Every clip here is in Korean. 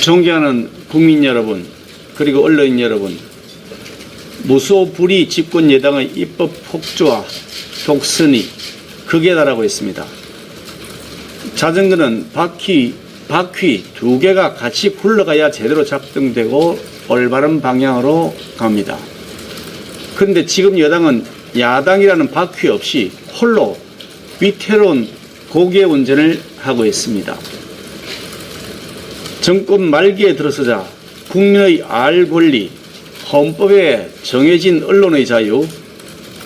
존경하는 국민 여러분, 그리고 언론인 여러분, 무소불위 집권 여당의 입법 폭주와 독선이 극에 달하고 있습니다. 자전거는 바퀴 두 개가 같이 굴러가야 제대로 작동되고 올바른 방향으로 갑니다. 그런데 지금 여당은 야당이라는 바퀴 없이 홀로 위태로운 고개 운전을 하고 있습니다. 정권 말기에 들어서자 국민의 알 권리, 헌법에 정해진 언론의 자유,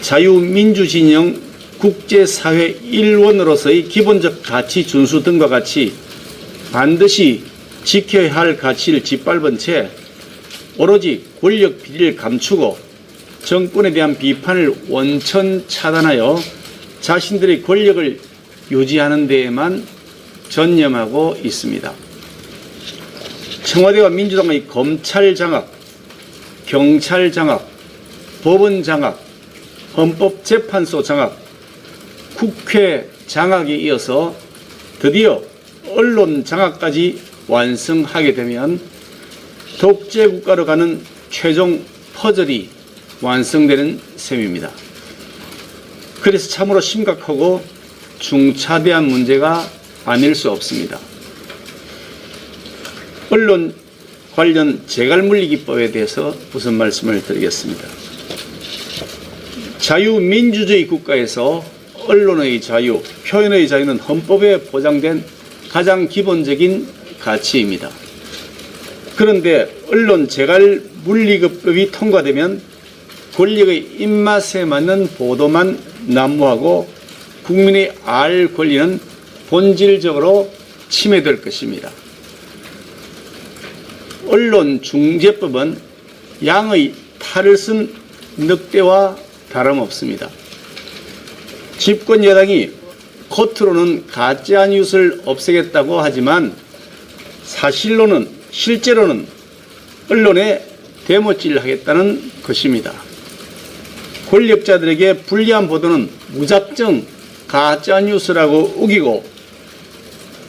자유민주진영 국제사회 일원으로서의 기본적 가치 준수 등과 같이 반드시 지켜야 할 가치를 짓밟은 채 오로지 권력 비리를 감추고 정권에 대한 비판을 원천 차단하여 자신들의 권력을 유지하는 데에만 전념하고 있습니다. 청와대와 민주당의 검찰 장악, 경찰 장악, 법원 장악, 헌법재판소 장악, 국회 장악에 이어서 드디어 언론 장악까지 완성하게 되면 독재국가로 가는 최종 퍼즐이 완성되는 셈입니다. 그래서 참으로 심각하고 중차대한 문제가 아닐 수 없습니다. 언론 관련 재갈물리기법에 대해서 우선 말씀을 드리겠습니다. 자유민주주의 국가에서 언론의 자유, 표현의 자유는 헌법에 보장된 가장 기본적인 가치입니다. 그런데 언론 재갈물리기법이 통과되면 권력의 입맛에 맞는 보도만 난무하고 국민의 알 권리는 본질적으로 침해될 것입니다. 언론중재법은 양의 탈을 쓴 늑대와 다름없습니다. 집권 여당이 겉으로는 가짜뉴스를 없애겠다고 하지만 실제로는 언론에 대못질하겠다는 것입니다. 권력자들에게 불리한 보도는 무작정 가짜뉴스라고 우기고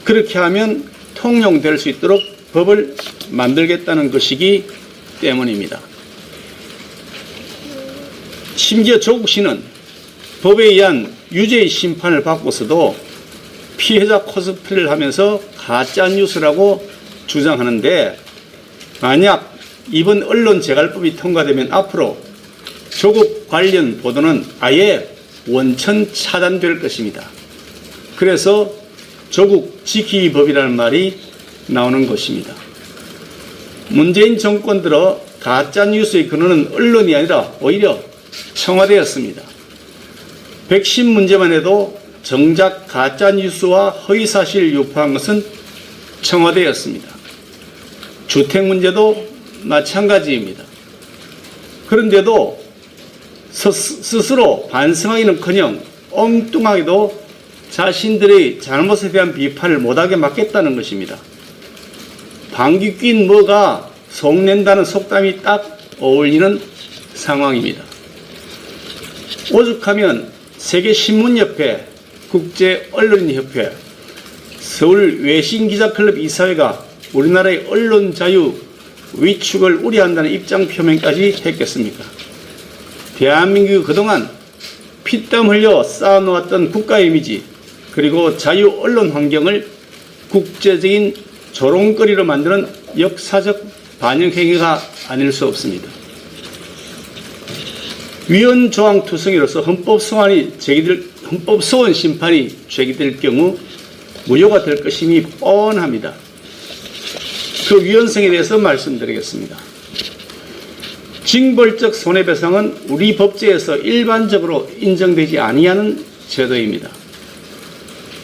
그렇게 하면 통용될 수 있도록 법을 만들겠다는 것이기 때문입니다. 심지어 조국 씨는 법에 의한 유죄의 심판을 받고서도 피해자 코스프레를 하면서 가짜뉴스라고 주장하는데 만약 이번 언론재갈법이 통과되면 앞으로 조국 관련 보도는 아예 원천 차단될 것입니다. 그래서 조국 지키기 법이라는 말이 나오는 것입니다. 문재인 정권 들어 가짜뉴스의 근원은 언론이 아니라 오히려 청와대였습니다. 백신 문제만 해도 정작 가짜뉴스와 허위사실을 유포한 것은 청와대였습니다. 주택 문제도 마찬가지입니다. 그런데도 스스로 반성하기는커녕 엉뚱하게도 자신들의 잘못에 대한 비판을 못하게 막겠다는 것입니다. 방귀 낀 뭐가 속낸다는 속담이 딱 어울리는 상황입니다. 오죽하면 세계신문협회, 국제언론인협회, 서울외신기자클럽 이사회가 우리나라의 언론 자유 위축을 우려한다는 입장 표명까지 했겠습니까? 대한민국이 그동안 피땀 흘려 쌓아놓았던 국가 이미지 그리고 자유 언론 환경을 국제적인 조롱거리로 만드는 역사적 반영행위가 아닐 수 없습니다. 위헌 조항 투성이로서 헌법소원 심판이 제기될 경우 무효가 될 것임이 뻔합니다. 그 위헌성에 대해서 말씀드리겠습니다. 징벌적 손해배상은 우리 법제에서 일반적으로 인정되지 아니하는 제도입니다.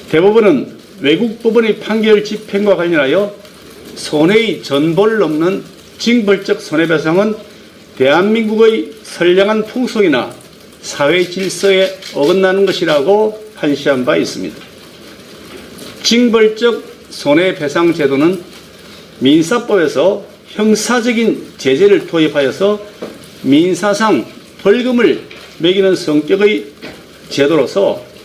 대법원은 외국 법원의 판결 집행과 관련하여 손해의 전보를 넘는 징벌적 손해배상은 대한민국의 선량한 풍속이나 사회 질서에 어긋나는 것이라고 판시한 바 있습니다. 징벌적 손해배상 제도는 민사법에서 형사적인 제재를 도입하여서 민사상 벌금을 매기는 성격의 제도로서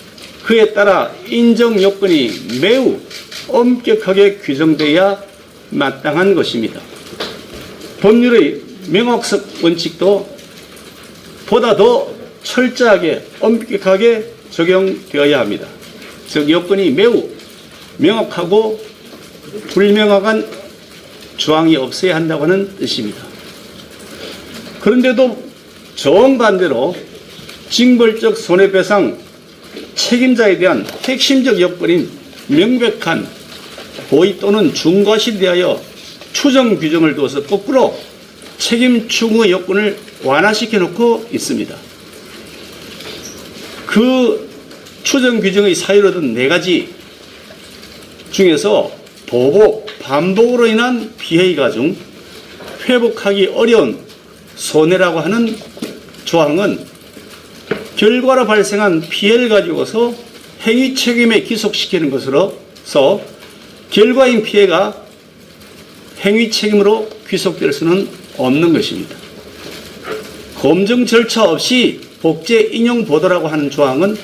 그에 따라 인정 요건이 매우 엄격하게 규정되어야 마땅한 것입니다. 법률의 명확성 원칙도 보다 더 철저하게 엄격하게 적용되어야 합니다. 즉 요건이 매우 명확하고 불명확한 조항이 없어야 한다고 하는 뜻입니다. 그런데도 정반대로 징벌적 손해배상 책임자에 대한 핵심적 요건인 명백한 고의 또는 중과실에 대하여 추정 규정을 두어서 거꾸로 책임 추궁의 요건을 완화시켜 놓고 있습니다. 그 추정 규정의 사유로 든 4가지 중에서 보복, 반복으로 인한 피해가 중 회복하기 어려운 손해라고 하는 조항은 결과로 발생한 피해를 가지고서 행위 책임에 기속시키는 것으로서 결과인 피해가 행위 책임으로 귀속될 수는 없는 것입니다. 검증 절차 없이 복제 인용 보도라고 하는 조항은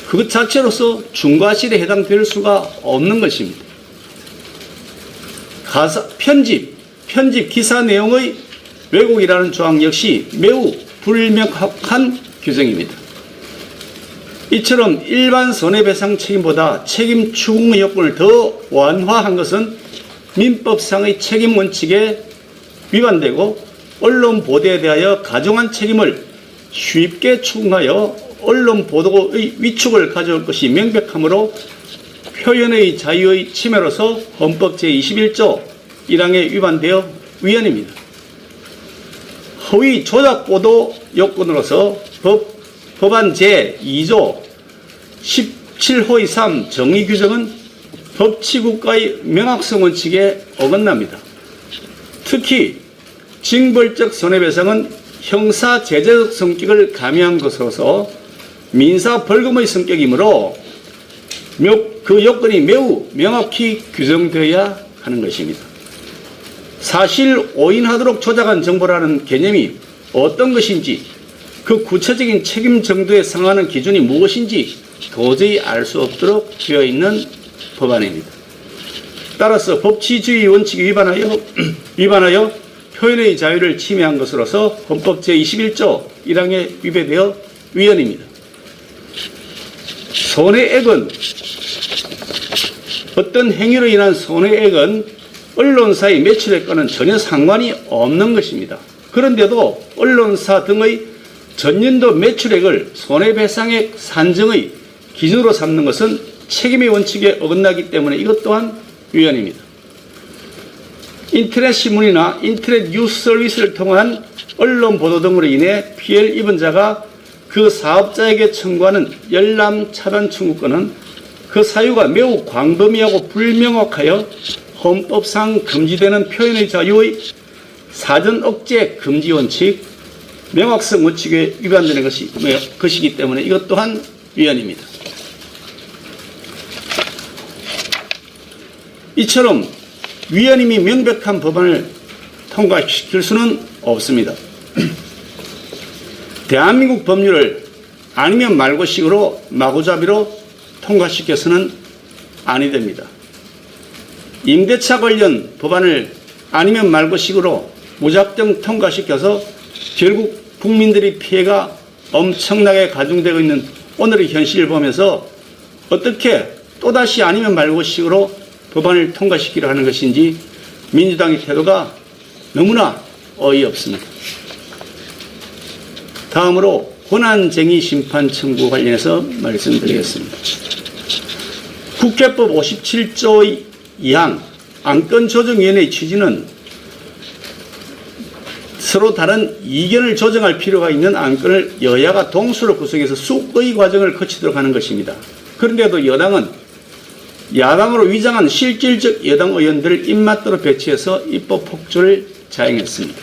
그것 자체로서 중과실에 해당될 수가 없는 것입니다. 편집 기사 내용의 왜곡이라는 조항 역시 매우 불명확한 규정입니다. 이처럼 일반 손해배상 책임보다 책임 추궁의 요건을 더 완화한 것은 민법상의 책임 원칙에 위반되고 언론 보도에 대하여 가중한 책임을 쉽게 추궁하여 언론 보도의 위축을 가져올 것이 명백하므로 표현의 자유의 침해로서 헌법 제21조 1항에 위반되어 위헌입니다. 허위 조작 보도 요건으로서 법안 제2조 17호의 3 정의 규정은 법치국가의 명확성 원칙에 어긋납니다. 특히 징벌적 손해배상은 형사 제재적 성격을 가미한 것으로서 민사 벌금의 성격이므로 그 요건이 매우 명확히 규정되어야 하는 것입니다. 사실 오인하도록 조작한 정보라는 개념이 어떤 것인지 그 구체적인 책임 정도에 상하는 기준이 무엇인지 도저히 알 수 없도록 되어 있는 법안입니다. 따라서 법치주의 원칙에 위반하여 표현의 자유를 침해한 것으로서 헌법 제21조 1항에 위배되어 위헌입니다. 손해액은 어떤 행위로 인한 손해액은 언론사의 매출액과는 전혀 상관이 없는 것입니다. 그런데도 언론사 등의 전년도 매출액을 손해배상액 산정의 기준으로 삼는 것은 책임의 원칙에 어긋나기 때문에 이것 또한 위헌입니다. 인터넷 신문이나 인터넷 뉴스 서비스를 통한 언론 보도 등으로 인해 피해를 입은 자가 그 사업자에게 청구하는 열람 차단 청구권은 그 사유가 매우 광범위하고 불명확하여 헌법상 금지되는 표현의 자유의 사전 억제 금지 원칙, 명확성 원칙에 위반되는 것이기 때문에 이것 또한 위헌입니다. 이처럼 위헌임이 명백한 법안을 통과시킬 수는 없습니다. 대한민국 법률을 아니면 말고식으로 마구잡이로 통과시켜서는 아니 됩니다. 임대차 관련 법안을 아니면 말고식으로 무작정 통과시켜서 결국 국민들의 피해가 엄청나게 가중되고 있는 오늘의 현실을 보면서 어떻게 또다시 아니면 말고식으로 법안을 통과시키려 하는 것인지 민주당의 태도가 너무나 어이없습니다. 다음으로 권한쟁의 심판 청구 관련해서 말씀드리겠습니다. 국회법 57조의 2항 안건조정위원회의 취지는 서로 다른 이견을 조정할 필요가 있는 안건을 여야가 동수로 구성해서 숙의 과정을 거치도록 하는 것입니다. 그런데도 여당은 야당으로 위장한 실질적 여당 의원들을 입맛대로 배치해서 입법 폭주를 자행했습니다.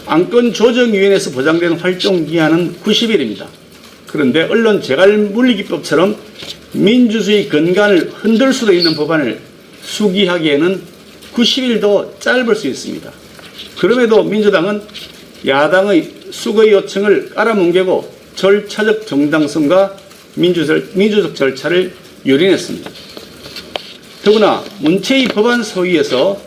안건조정위원회에서 보장되는 활동기한은 90일입니다. 그런데 언론재갈물리기법처럼 민주주의 근간을 흔들 수도 있는 법안을 수기하기에는 90일도 짧을 수 있습니다. 그럼에도 민주당은 야당의 수거의 요청을 깔아뭉개고 절차적 정당성과 민주적 절차를 유린했습니다. 더구나 문체위 법안 소위에서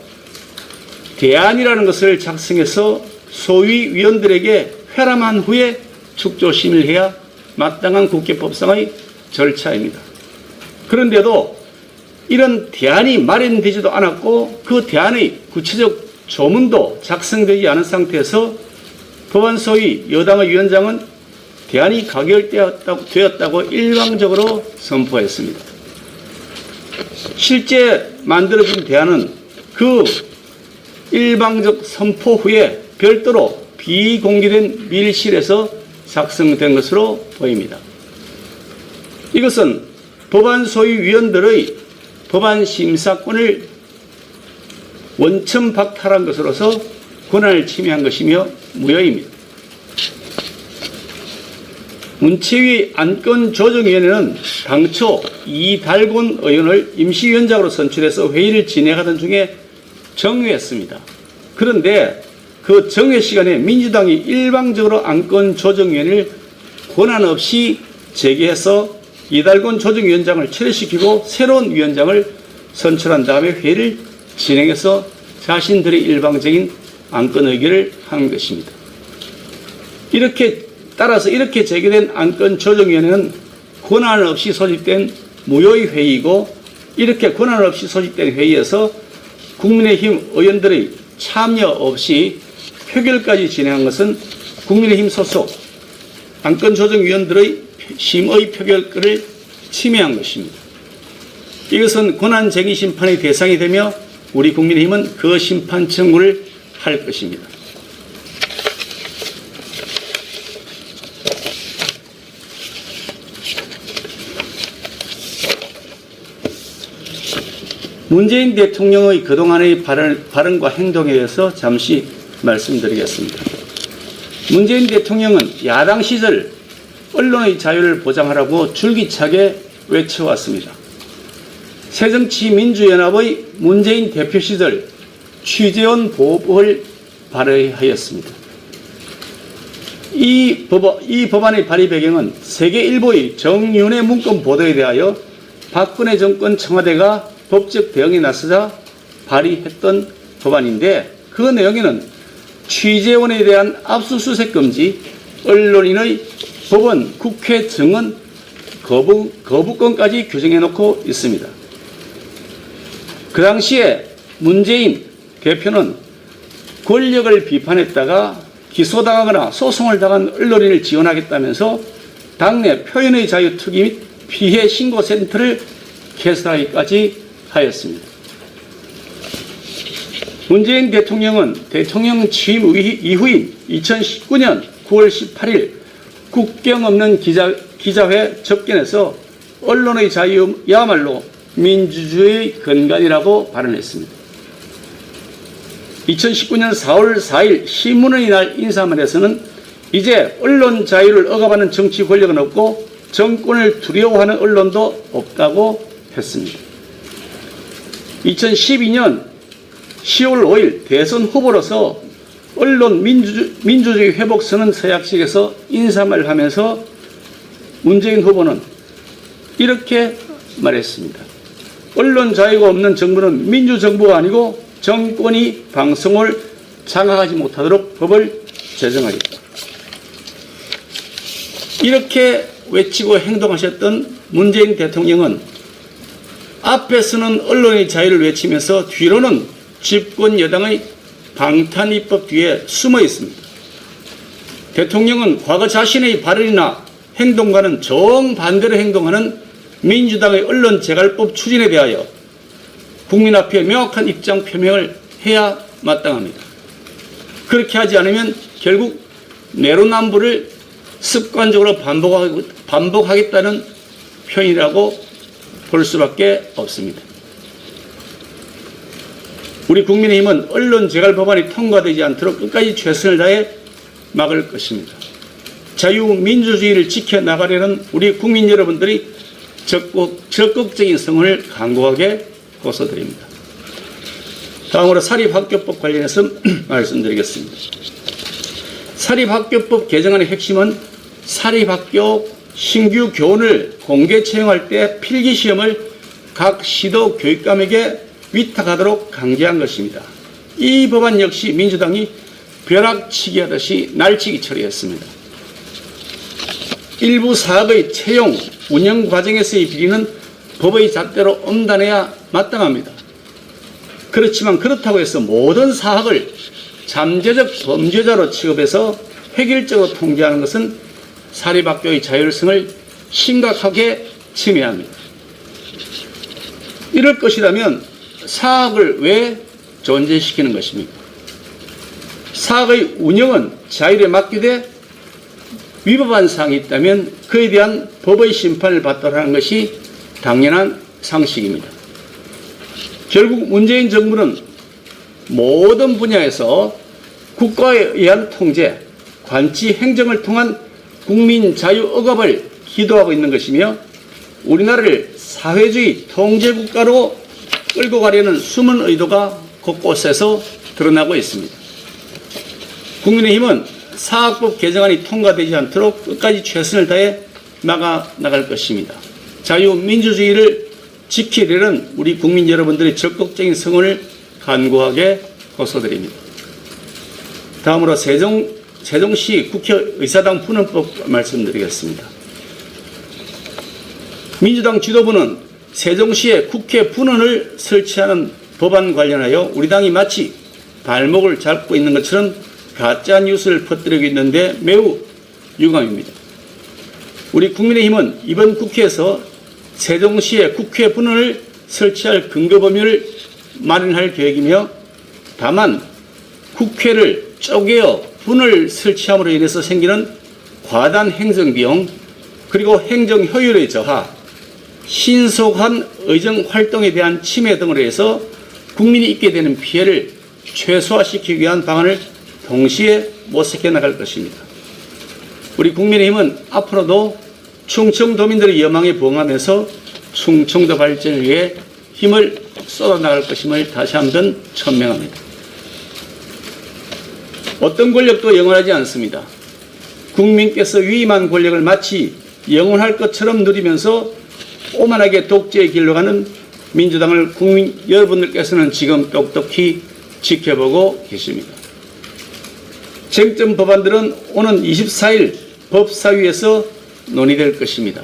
대안이라는 것을 작성해서 소위 위원들에게 회람한 후에 축조심의해야 마땅한 국회법상의 절차입니다. 그런데도 이런 대안이 마련되지도 않았고 그 대안의 구체적 조문도 작성되지 않은 상태에서 법안 소위 여당의 위원장은 대안이 가결되었다고 일방적으로 선포했습니다. 실제 만들어진 대안은 그 일방적 선포 후에 별도로 비공개된 밀실에서 작성된 것으로 보입니다. 이것은 법안 소위 위원들의 법안 심사권을 원천 박탈한 것으로서 권한을 침해한 것이며 무효입니다. 문체위 안건조정위원회는 당초 이달곤 의원을 임시위원장으로 선출해서 회의를 진행하던 중에 정회했습니다. 그런데 그 정회 시간에 민주당이 일방적으로 안건조정위원회를 권한 없이 제기해서 이달곤 조정위원장을 철회시키고 새로운 위원장을 선출한 다음에 회의를 진행해서 자신들의 일방적인 안건 의결을 한 것입니다. 따라서 이렇게 제기된 안건조정위원회는 권한 없이 소집된 무효의 회의이고, 이렇게 권한 없이 소집된 회의에서 국민의힘 의원들의 참여 없이 표결까지 진행한 것은 국민의힘 소속 안건조정위원들의 심의 표결권을 침해한 것입니다. 이것은 권한쟁의 심판의 대상이 되며 우리 국민의힘은 그 심판 청구를 할 것입니다. 문재인 대통령의 그동안의 발언과 행동에 대해서 잠시 말씀드리겠습니다. 문재인 대통령은 야당 시절 언론의 자유를 보장하라고 줄기차게 외쳐왔습니다. 새정치민주연합의 문재인 대표 시절 취재원 보호법을 발의하였습니다. 이 법안의 발의 배경은 세계일보의 정윤회 문건 보도에 대하여 박근혜 정권 청와대가 법적 대응에 나서자 발의했던 법안인데, 그 내용에는 취재원에 대한 압수수색 금지, 언론인의 법원, 국회 증언 거부권까지 규정해놓고 있습니다. 그 당시에 문재인 대표는 권력을 비판했다가 기소당하거나 소송을 당한 언론인을 지원하겠다면서 당내 표현의 자유 특위 및 피해 신고센터를 개설하기까지 하였습니다. 문재인 대통령은 대통령 취임 이후인 2019년 9월 18일 국경 없는 기자회 접견에서 언론의 자유야말로 민주주의의 근간이라고 발언했습니다. 2019년 4월 4일 신문의 날 인사말에서는 이제 언론 자유를 억압하는 정치 권력은 없고 정권을 두려워하는 언론도 없다고 했습니다. 2012년 10월 5일 대선 후보로서 언론 민주주의 회복 선언 서약식에서 인사말을 하면서 문재인 후보는 이렇게 말했습니다. 언론 자유가 없는 정부는 민주정부가 아니고 정권이 방송을 장악하지 못하도록 법을 제정하겠다. 이렇게 외치고 행동하셨던 문재인 대통령은 앞에서는 언론의 자유를 외치면서 뒤로는 집권 여당의 방탄입법 뒤에 숨어 있습니다. 대통령은 과거 자신의 발언이나 행동과는 정반대로 행동하는 민주당의 언론재갈법 추진에 대하여 국민 앞에 명확한 입장 표명을 해야 마땅합니다. 그렇게 하지 않으면 결국 내로남불을 습관적으로 반복하겠다는 표현이라고 볼 수밖에 없습니다. 우리 국민의힘은 언론재갈 법안이 통과되지 않도록 끝까지 최선을 다해 막을 것입니다. 자유민주주의를 지켜나가려는 우리 국민 여러분들이 적극적인 성원을 간곡하게 호소드립니다. 다음으로 사립학교법 관련해서 말씀드리겠습니다. 사립학교법 개정안의 핵심은 사립학교 신규 교원을 공개 채용할 때 필기시험을 각 시도 교육감에게 위탁하도록 강제한 것입니다. 이 법안 역시 민주당이 벼락치기 하듯이 날치기 처리했습니다. 일부 사학의 채용, 운영 과정에서의 비리는 법의 잣대로 엄단해야 마땅합니다. 그렇지만 그렇다고 해서 모든 사학을 잠재적 범죄자로 취급해서 획일적으로 통제하는 것은 사립학교의 자율성을 심각하게 침해합니다. 이럴 것이라면 사학을 왜 존재시키는 것입니까? 사학의 운영은 자율에 맡기되 위법한 사항이 있다면 그에 대한 법의 심판을 받도록 하는 것이 당연한 상식입니다. 결국 문재인 정부는 모든 분야에서 국가에 의한 통제, 관치 행정을 통한 국민 자유 억압을 기도하고 있는 것이며 우리나라를 사회주의 통제국가로 끌고 가려는 숨은 의도가 곳곳에서 드러나고 있습니다. 국민의힘은 사학법 개정안이 통과되지 않도록 끝까지 최선을 다해 막아 나갈 것입니다. 자유민주주의를 지키려는 우리 국민 여러분들의 적극적인 성원을 간곡하게 호소드립니다. 다음으로 세종시 국회의사당 분원법 말씀드리겠습니다. 민주당 지도부는 세종시에 국회 분원을 설치하는 법안 관련하여 우리 당이 마치 발목을 잡고 있는 것처럼 가짜 뉴스를 퍼뜨리고 있는데 매우 유감입니다. 우리 국민의힘은 이번 국회에서 세종시에 국회 분원을 설치할 근거 범위를 마련할 계획이며 다만 국회를 쪼개어 분을 설치함으로 인해서 생기는 과다한 행정비용 그리고 행정 효율의 저하, 신속한 의정 활동에 대한 침해 등으로 해서 국민이 입게 되는 피해를 최소화시키기 위한 방안을 동시에 모색해 나갈 것입니다. 우리 국민의힘은 앞으로도 충청도민들의 여망에 부응하면서 충청도 발전을 위해 힘을 쏟아나갈 것임을 다시 한번 천명합니다. 어떤 권력도 영원하지 않습니다. 국민께서 위임한 권력을 마치 영원할 것처럼 누리면서 오만하게 독재의 길로 가는 민주당을 국민 여러분들께서는 지금 똑똑히 지켜보고 계십니다. 쟁점 법안들은 오는 24일 법사위에서 논의될 것입니다.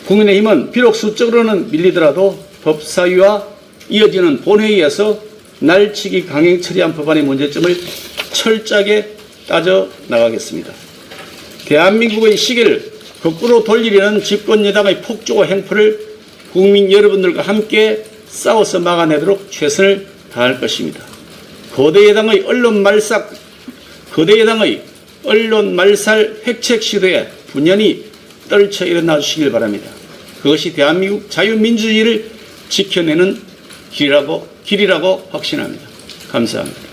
국민의힘은 비록 수적으로는 밀리더라도 법사위와 이어지는 본회의에서 날치기 강행 처리한 법안의 문제점을 철저하게 따져 나가겠습니다. 대한민국의 시계를 거꾸로 돌리려는 집권 여당의 폭주와 행포를 국민 여러분들과 함께 싸워서 막아내도록 최선을 다할 것입니다. 거대 여당의 언론 말살 획책 시도에 분연히 떨쳐 일어나 주시길 바랍니다. 그것이 대한민국 자유민주주의를 지켜내는 길이라고 확신합니다. 감사합니다.